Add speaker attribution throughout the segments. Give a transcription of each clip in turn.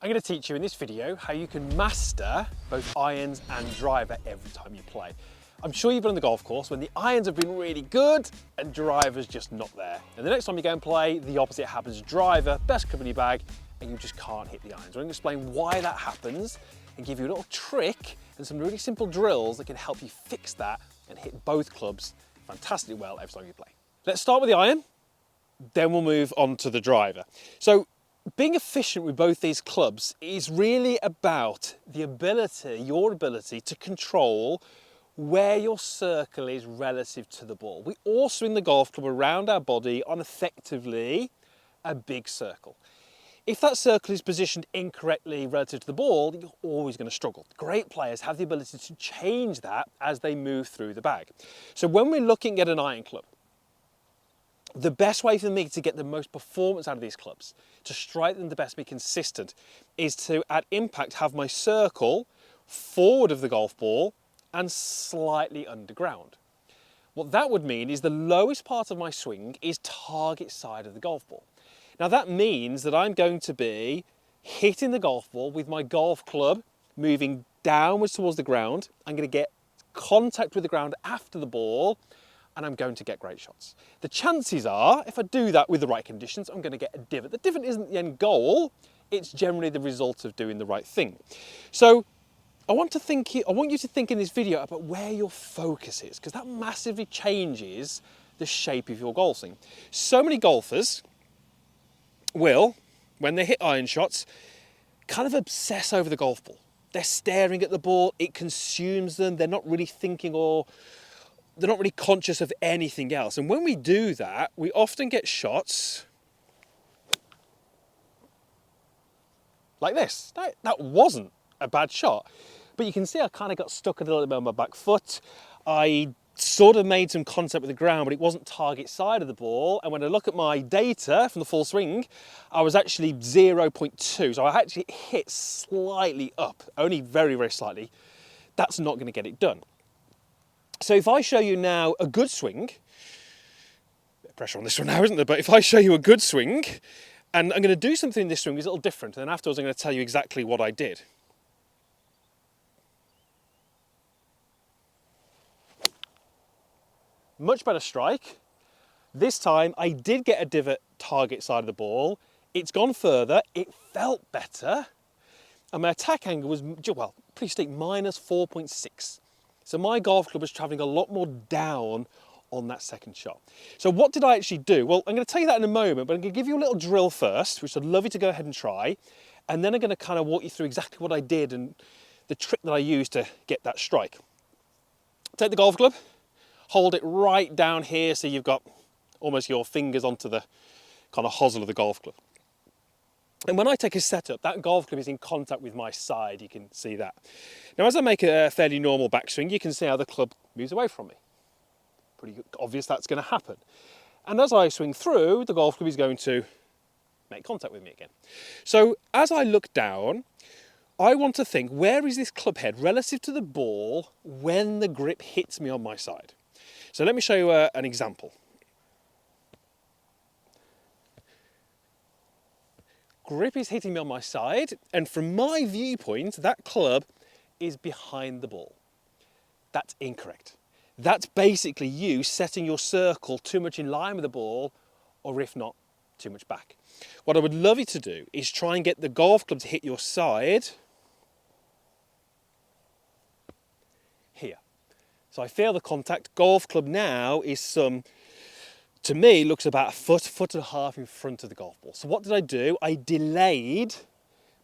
Speaker 1: I'm going to teach you in this video how you can master both irons and driver every time you play. I'm sure you've been on the golf course when the irons have been really good and driver's just not there. And the next time you go and play, the opposite happens. Driver, best club in your bag, and you just can't hit the irons. I'm going to explain why that happens and give you a little trick and some really simple drills that can help you fix that and hit both clubs fantastically well every time you play. Let's start with the iron, then we'll move on to the driver. So being efficient with both these clubs is really about the ability, your ability to control where your circle is relative to the ball. We all swing the golf club around our body on effectively a big circle. If that circle is positioned incorrectly relative to the ball, you're always going to struggle. Great players have the ability to change that as they move through the bag. So when we're looking at an iron club, the best way for me to get the most performance out of these clubs, to strike them the best, be consistent, is to, at impact, have my circle forward of the golf ball and slightly underground. What that would mean is the lowest part of my swing is target side of the golf ball. Now that means that I'm going to be hitting the golf ball with my golf club moving downwards towards the ground. I'm going to get contact with the ground after the ball, and I'm going to get great shots. The chances are, if I do that with the right conditions, I'm going to get a divot. The divot isn't the end goal, it's generally the result of doing the right thing. So I want you to think in this video about where your focus is, because that massively changes the shape of your golf swing. So many golfers will, when they hit iron shots, kind of obsess over the golf ball. They're staring at the ball, it consumes them, they're not really thinking, or they're not really conscious of anything else. And when we do that, we often get shots like this. That wasn't a bad shot, but you can see I kind of got stuck a little bit on my back foot. I sort of made some contact with the ground, but it wasn't target side of the ball. And when I look at my data from the full swing, I was actually 0.2. So I actually hit slightly up, only very, very slightly. That's not going to get it done. So if I show you now a good swing, bit of pressure on this one now, isn't there? But if I show you a good swing, and I'm going to do something in this swing that's a little different, and then afterwards I'm going to tell you exactly what I did. Much better strike. This time I did get a divot target side of the ball. It's gone further, it felt better, and my attack angle was, well, pretty steep, minus 4.6. So my golf club was traveling a lot more down on that second shot. So what did I actually do? Well, I'm going to tell you that in a moment, but I'm going to give you a little drill first, which I'd love you to go ahead and try. And then I'm going to kind of walk you through exactly what I did and the trick that I used to get that strike. Take the golf club, hold it right down here so you've got almost your fingers onto the kind of hosel of the golf club. And when I take a setup, that golf club is in contact with my side, you can see that. Now as I make a fairly normal backswing, you can see how the club moves away from me. Pretty obvious that's going to happen. And as I swing through, the golf club is going to make contact with me again. So as I look down, I want to think, where is this club head relative to the ball when the grip hits me on my side? So let me show you an example. Grip is hitting me on my side, and from my viewpoint, that club is behind the ball. That's incorrect. That's basically you setting your circle too much in line with the ball, or if not, too much back. What I would love you to do is try and get the golf club to hit your side here. So I feel the contact. Golf club now is to me, looks about a foot and a half in front of the golf ball. So what did I do? I delayed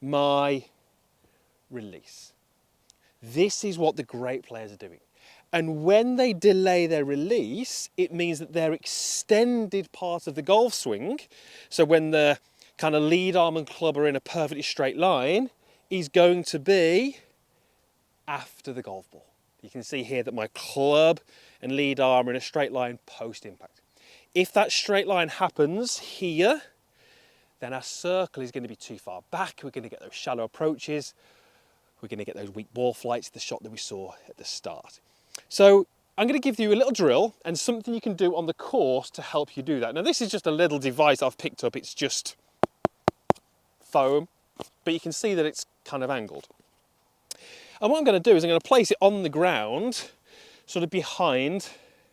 Speaker 1: my release. This is what the great players are doing. And when they delay their release, it means that their extended part of the golf swing, so when the kind of lead arm and club are in a perfectly straight line, is going to be after the golf ball. You can see here that my club and lead arm are in a straight line post impact. If that straight line happens here, then our circle is going to be too far back. We're going to get those shallow approaches. We're going to get those weak ball flights, the shot that we saw at the start. So I'm going to give you a little drill and something you can do on the course to help you do that. Now this is just a little device I've picked up. It's just foam but you can see that it's kind of angled. And what I'm going to do is I'm going to place it on the ground, sort of behind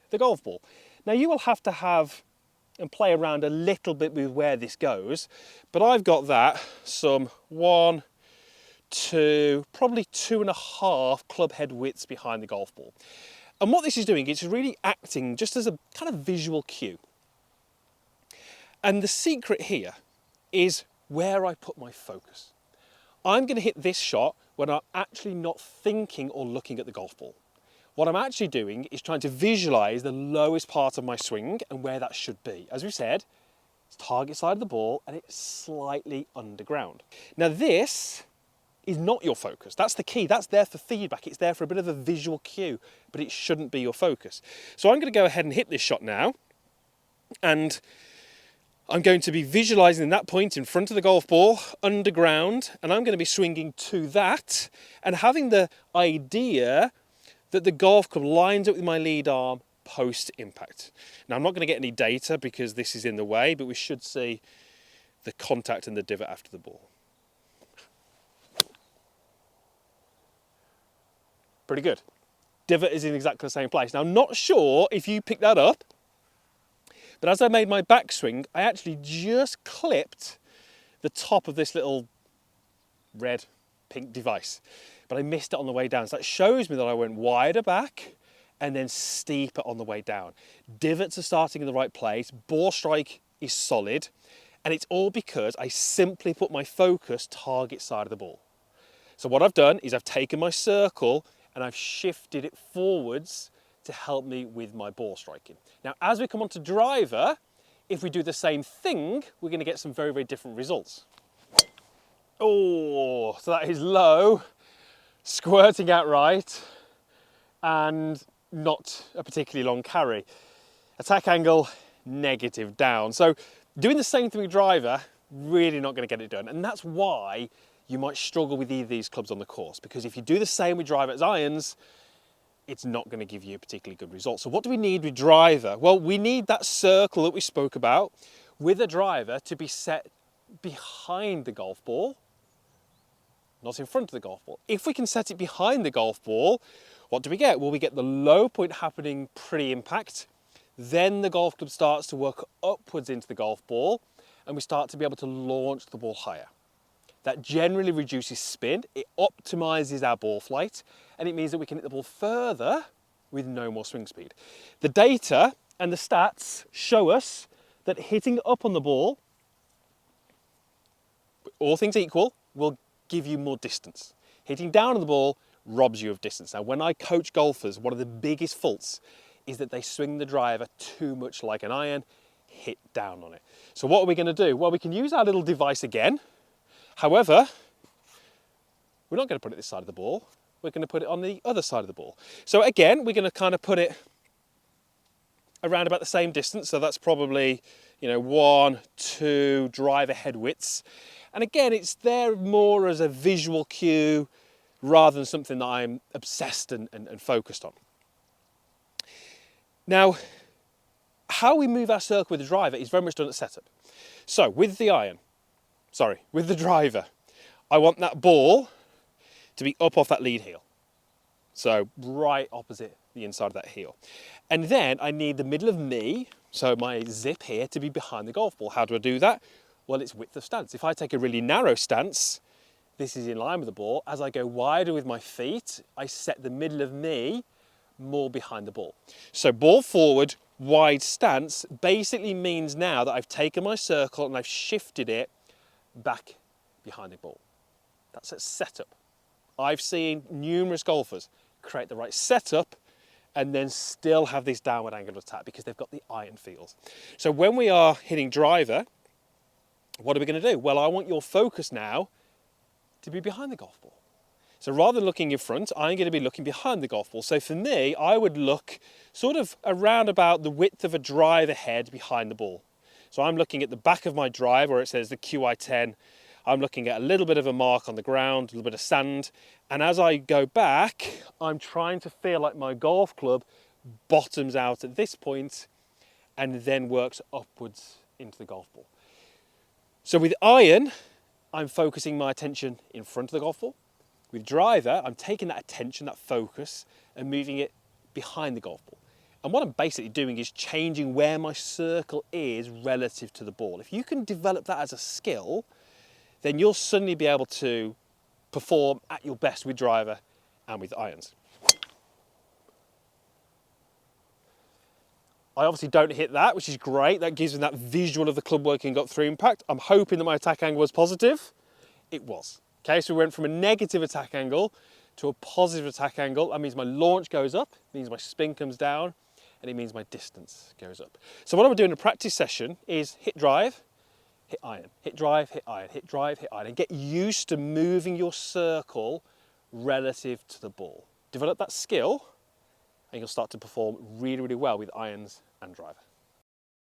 Speaker 1: the golf ball. Now you will have to have and play around a little bit with where this goes, but I've got that some 1, 2, probably 2.5 club head widths behind the golf ball. And what this is doing, it's really acting just as a kind of visual cue. And the secret here is where I put my focus. I'm going to hit this shot when I'm actually not thinking or looking at the golf ball. What I'm actually doing is trying to visualize the lowest part of my swing and where that should be. As we said, it's target side of the ball and it's slightly underground. Now this is not your focus. That's the key. That's there for feedback. It's there for a bit of a visual cue, but it shouldn't be your focus. So I'm going to go ahead and hit this shot now, and I'm going to be visualizing that point in front of the golf ball, underground, and I'm going to be swinging to that and having the idea that the golf club lines up with my lead arm post impact. Now I'm not going to get any data because this is in the way, but we should see the contact and the divot after the ball. Pretty good. Divot is in exactly the same place. Now I'm not sure if you picked that up, but as I made my backswing, I actually just clipped the top of this little red, pink device, but I missed it on the way down. So that shows me that I went wider back and then steeper on the way down. Divots are starting in the right place, ball strike is solid, and it's all because I simply put my focus target side of the ball. So what I've done is I've taken my circle and I've shifted it forwards to help me with my ball striking. Now, as we come on to driver, if we do the same thing, we're going to get some very, very different results. Oh, so that is low, squirting out right, and not a particularly long carry. Attack angle, negative down. So doing the same thing with driver, really not going to get it done. And that's why you might struggle with either of these clubs on the course, because if you do the same with driver as irons, it's not going to give you a particularly good result. So what do we need with driver? Well, we need that circle that we spoke about with a driver to be set behind the golf ball, not in front of the golf ball. If we can set it behind the golf ball, what do we get? Well, we get the low point happening pre-impact. Then the golf club starts to work upwards into the golf ball and we start to be able to launch the ball higher. That generally reduces spin, it optimizes our ball flight, and it means that we can hit the ball further with no more swing speed. The data and the stats show us that hitting up on the ball, all things equal, will give you more distance. Hitting down on the ball robs you of distance. Now, when I coach golfers, one of the biggest faults is that they swing the driver too much like an iron, hit down on it. So what are we going to do? Well, we can use our little device again. However, we're not going to put it this side of the ball. We're going to put it on the other side of the ball. So again, we're going to kind of put it around about the same distance. So that's probably, 1, 2 driver head widths. And again, it's there more as a visual cue rather than something that I'm obsessed and focused on. Now, how we move our circle with the driver is very much done at setup. So with the driver, I want that ball to be up off that lead heel. So right opposite the inside of that heel. And then I need the middle of me, so my zip here, to be behind the golf ball. How do I do that? Well, it's width of stance. If I take a really narrow stance, this is in line with the ball. As I go wider with my feet, I set the middle of me more behind the ball. So ball forward, wide stance basically means now that I've taken my circle and I've shifted it back behind the ball. That's a setup. I've seen numerous golfers create the right setup and then still have this downward angle of attack because they've got the iron feels. So when we are hitting driver, what are we going to do? Well, I want your focus now to be behind the golf ball. So rather than looking in front, I'm going to be looking behind the golf ball. So for me, I would look sort of around about the width of a driver head behind the ball. So I'm looking at the back of my drive where it says the QI10. I'm looking at a little bit of a mark on the ground, a little bit of sand. And as I go back, I'm trying to feel like my golf club bottoms out at this point and then works upwards into the golf ball. So with iron, I'm focusing my attention in front of the golf ball. With driver, I'm taking that attention, that focus, and moving it behind the golf ball. And what I'm basically doing is changing where my circle is relative to the ball. If you can develop that as a skill, then you'll suddenly be able to perform at your best with driver and with irons. I obviously don't hit that, which is great. That gives me that visual of the club working up through impact. I'm hoping that my attack angle was positive. It was. Okay, so we went from a negative attack angle to a positive attack angle. That means my launch goes up, it means my spin comes down, and it means my distance goes up. So what I'm doing in a practice session is hit drive, hit iron, hit drive, hit iron, hit drive, hit iron, and get used to moving your circle relative to the ball. Develop that skill, and you'll start to perform really, really well with irons and driver.